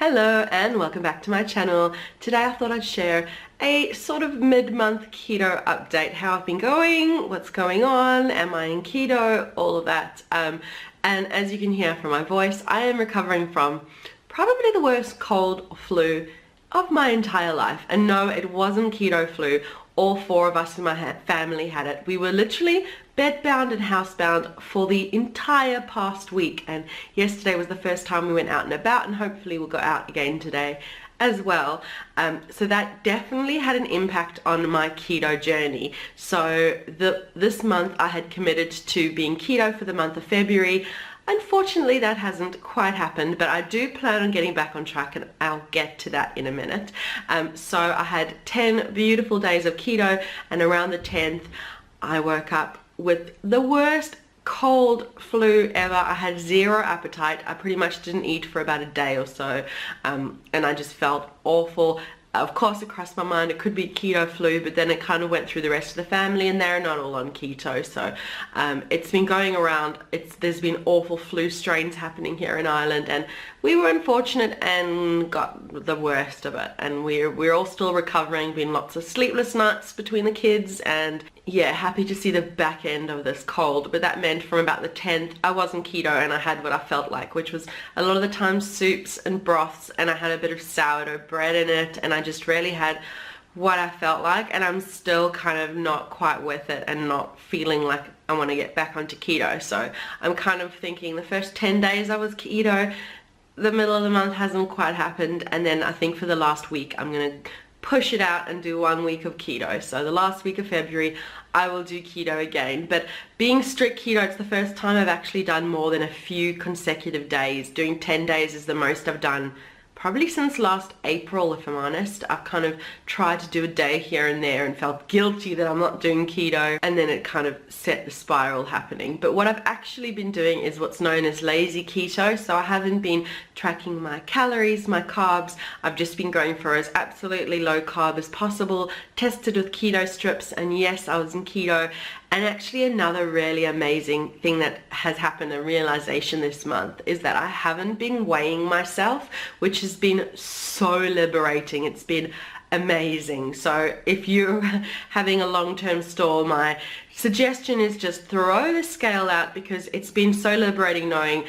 Hello and welcome back to my channel. Today I thought I'd share a sort of mid-month keto update, how I've been going, what's going on, am I in keto, all of that. And as you can hear from my voice, I am recovering from probably the worst cold or flu of my entire life. And no, it wasn't keto flu. All four of us in my family had it. We were literally bedbound and housebound for the entire past week, and yesterday was the first time we went out and about, and hopefully we'll go out again today as well. So that definitely had an impact on my keto journey. So this month I had committed to being keto for the month of February. Unfortunately, that hasn't quite happened, but I do plan on getting back on track, and I'll get to that in a minute. So I had 10 beautiful days of keto, and around the 10th, I woke up with the worst cold flu ever. I had zero appetite. I pretty much didn't eat for about a day or so, and I just felt awful. Of course, it crossed my mind it could be keto flu, but then it kind of went through the rest of the family, and they're not all on keto. So it's been going around. There's been awful flu strains happening here in Ireland, and we were unfortunate and got the worst of it. And we're all still recovering. Been lots of sleepless nights between the kids, and yeah, happy to see the back end of this cold. But that meant from about the 10th, I wasn't keto, and I had what I felt like, which was a lot of the time soups and broths, and I had a bit of sourdough bread in it, and I just really had what I felt like. And I'm still kind of not quite with it and not feeling like I want to get back onto keto. So I'm kind of thinking the first 10 days I was keto, the middle of the month hasn't quite happened, and then I think for the last week I'm going to push it out and do 1 week of keto. So the last week of February I will do keto again. But being strict keto, it's the first time I've actually done more than a few consecutive days. Doing 10 days is the most I've done probably since last April, if I'm honest. I've kind of tried to do a day here and there and felt guilty that I'm not doing keto, and then it kind of set the spiral happening. But what I've actually been doing is what's known as lazy keto. So I haven't been tracking my calories, my carbs. I've just been going for as absolutely low carb as possible, tested with keto strips, and yes, I was in keto. And actually another really amazing thing that has happened, a realization this month, is that I haven't been weighing myself, which has been so liberating. It's been amazing. So if you're having a long-term stall, my suggestion is just throw the scale out, because it's been so liberating knowing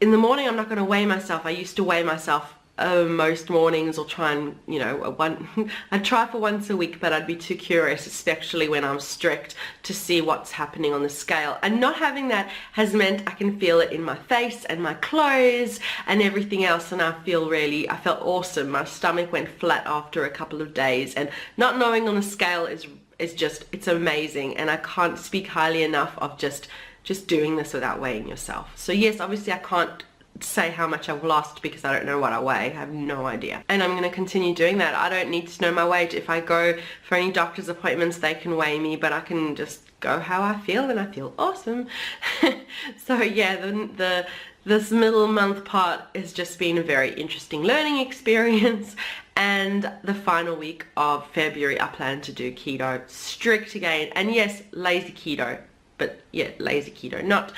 in the morning I'm not going to weigh myself. I used to weigh myself most mornings, or try and, you know, I'd try for once a week, but I'd be too curious, especially when I'm strict, to see what's happening on the scale. And not having that has meant I can feel it in my face and my clothes and everything else, and I felt awesome. My stomach went flat after a couple of days, and not knowing on the scale is just, it's amazing. And I can't speak highly enough of just doing this without weighing yourself. So yes, obviously I can't say how much I've lost because I don't know what I weigh. I have no idea, and I'm going to continue doing that. I don't need to know my weight. If I go for any doctor's appointments, they can weigh me, but I can just go how I feel, and I feel awesome. So yeah, this middle month part has just been a very interesting learning experience, and the final week of February I plan to do keto strict again. And yes, lazy keto, but yeah, lazy keto, not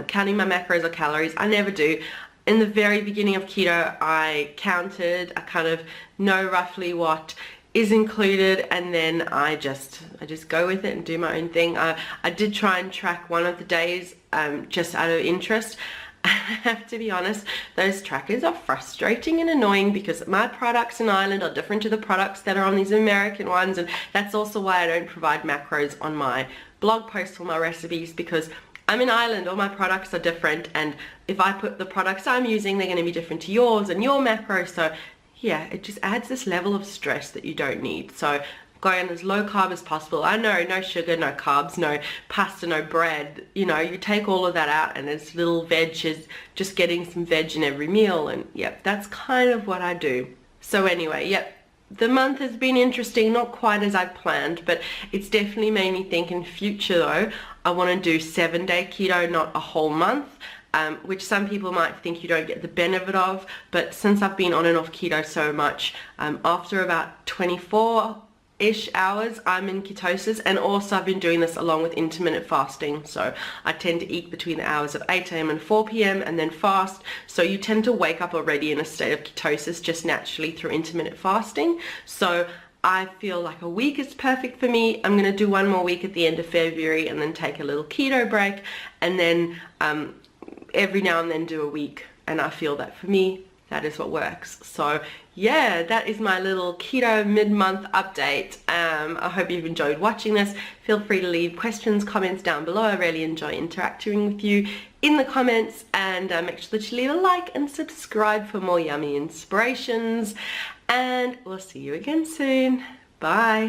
counting my macros or calories. I never do. In the very beginning of keto, I counted. I kind of know roughly what is included, and then I just go with it and do my own thing. I did try and track one of the days just out of interest. I have to be honest, those trackers are frustrating and annoying, because my products in Ireland are different to the products that are on these American ones, and that's also why I don't provide macros on my blog posts for my recipes, because I'm in Ireland, all my products are different, and if I put the products I'm using, they're going to be different to yours and your macros. So yeah, it just adds this level of stress that you don't need. So going as low carb as possible. I know, no sugar, no carbs, no pasta, no bread. You know, you take all of that out, and there's little veg, just getting some veg in every meal, and yep, that's kind of what I do. So anyway, yep, the month has been interesting, not quite as I planned, but it's definitely made me think in future though, I want to do 7-day keto, not a whole month. Which some people might think you don't get the benefit of, but since I've been on and off keto so much, after about 24 ish hours I'm in ketosis, and also I've been doing this along with intermittent fasting. So I tend to eat between the hours of 8 a.m. and 4 p.m. and then fast. So you tend to wake up already in a state of ketosis just naturally through intermittent fasting. So I feel like a week is perfect for me. I'm going to do one more week at the end of February and then take a little keto break, and then every now and then do a week. And I feel that for me, that is what works. So yeah, that is my little keto mid-month update. I hope you've enjoyed watching this. Feel free to leave questions, comments down below. I really enjoy interacting with you in the comments, and make sure that you leave a like and subscribe for more yummy inspirations, and we'll see you again soon. Bye.